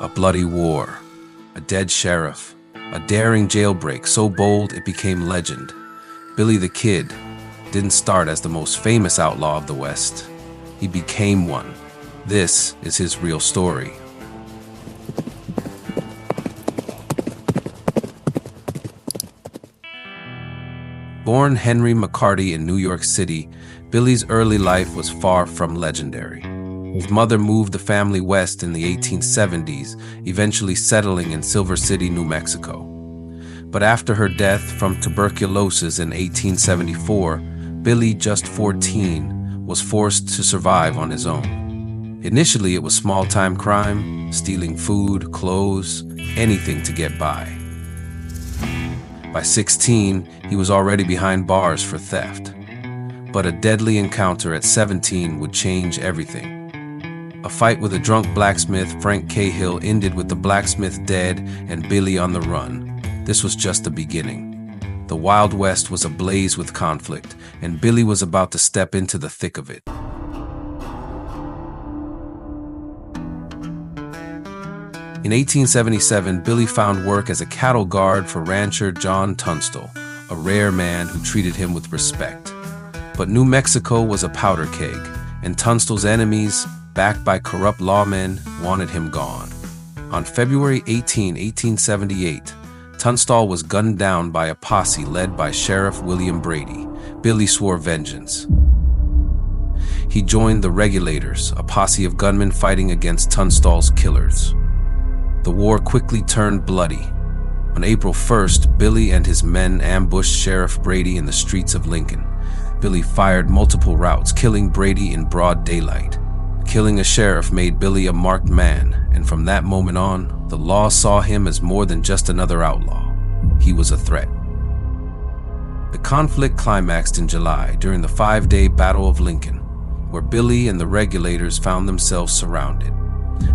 A bloody war, a dead sheriff, a daring jailbreak so bold it became legend. Billy the Kid didn't start as the most famous outlaw of the West. He became one. This is his real story. Born Henry McCarty in New York City, Billy's early life was far from legendary. His mother moved the family west in the 1870s, eventually settling in Silver City, New Mexico. But after her death from tuberculosis in 1874, Billy, just 14, was forced to survive on his own. Initially, it was small-time crime, stealing food, clothes, anything to get by. By 16, he was already behind bars for theft. But a deadly encounter at 17 would change everything. A fight with a drunk blacksmith, Frank Cahill, ended with the blacksmith dead and Billy on the run. This was just the beginning. The Wild West was ablaze with conflict, and Billy was about to step into the thick of it. In 1877, Billy found work as a cattle guard for rancher John Tunstall, a rare man who treated him with respect. But New Mexico was a powder keg, and Tunstall's enemies, backed by corrupt lawmen, wanted him gone. On February 18, 1878, Tunstall was gunned down by a posse led by Sheriff William Brady. Billy swore vengeance. He joined the Regulators, a posse of gunmen fighting against Tunstall's killers. The war quickly turned bloody. On April 1st, Billy and his men ambushed Sheriff Brady in the streets of Lincoln. Billy fired multiple rounds, killing Brady in broad daylight. Killing a sheriff made Billy a marked man, and from that moment on, the law saw him as more than just another outlaw. He was a threat. The conflict climaxed in July during the 5-day Battle of Lincoln, where Billy and the Regulators found themselves surrounded.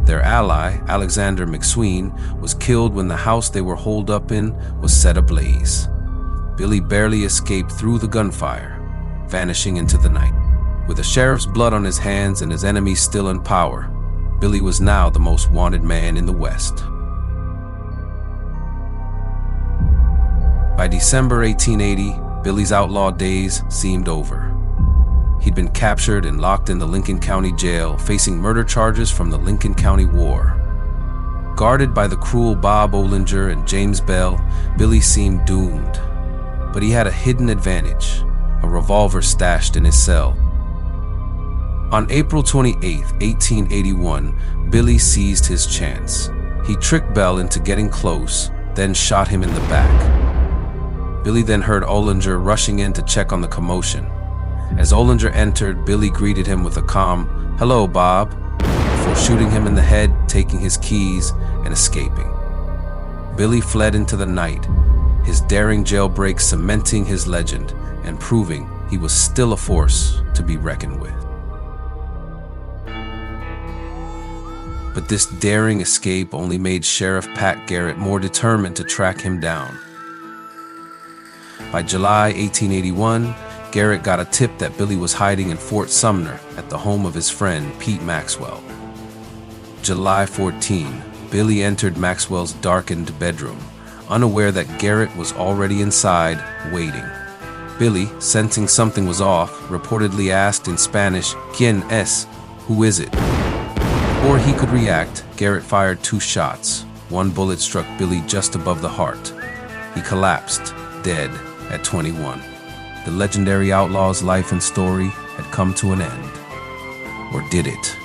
Their ally, Alexander McSween, was killed when the house they were holed up in was set ablaze. Billy barely escaped through the gunfire, vanishing into the night. With the sheriff's blood on his hands and his enemies still in power, Billy was now the most wanted man in the West. By December 1880, Billy's outlaw days seemed over. He'd been captured and locked in the Lincoln County Jail, facing murder charges from the Lincoln County War. Guarded by the cruel Bob Olinger and James Bell, Billy seemed doomed. But he had a hidden advantage, a revolver stashed in his cell. On April 28, 1881, Billy seized his chance. He tricked Bell into getting close, then shot him in the back. Billy then heard Olinger rushing in to check on the commotion. As Olinger entered, Billy greeted him with a calm, "Hello, Bob," before shooting him in the head, taking his keys, and escaping. Billy fled into the night, his daring jailbreak cementing his legend and proving he was still a force to be reckoned with. But this daring escape only made Sheriff Pat Garrett more determined to track him down. By July 1881, Garrett got a tip that Billy was hiding in Fort Sumner at the home of his friend Pete Maxwell. July 14, Billy entered Maxwell's darkened bedroom, unaware that Garrett was already inside, waiting. Billy, sensing something was off, reportedly asked in Spanish, "¿Quién es?" "Who is it?" Before he could react, Garrett fired 2 shots. One bullet struck Billy just above the heart. He collapsed, dead, at 21. The legendary outlaw's life and story had come to an end. Or did it?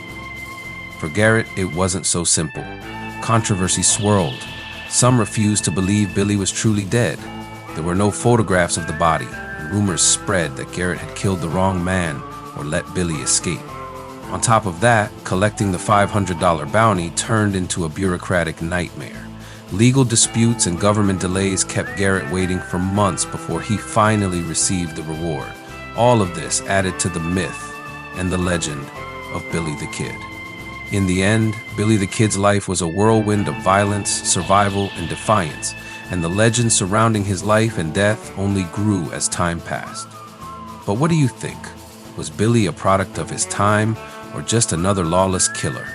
For Garrett, it wasn't so simple. Controversy swirled. Some refused to believe Billy was truly dead. There were no photographs of the body, and rumors spread that Garrett had killed the wrong man or let Billy escape. On top of that, collecting the $500 bounty turned into a bureaucratic nightmare. Legal disputes and government delays kept Garrett waiting for months before he finally received the reward. All of this added to the myth and the legend of Billy the Kid. In the end, Billy the Kid's life was a whirlwind of violence, survival, and defiance, and the legend surrounding his life and death only grew as time passed. But what do you think? Was Billy a product of his time, or just another lawless killer?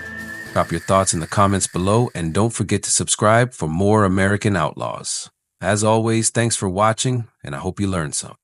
Drop your thoughts in the comments below and don't forget to subscribe for more American Outlaws. As always, thanks for watching, and I hope you learned some.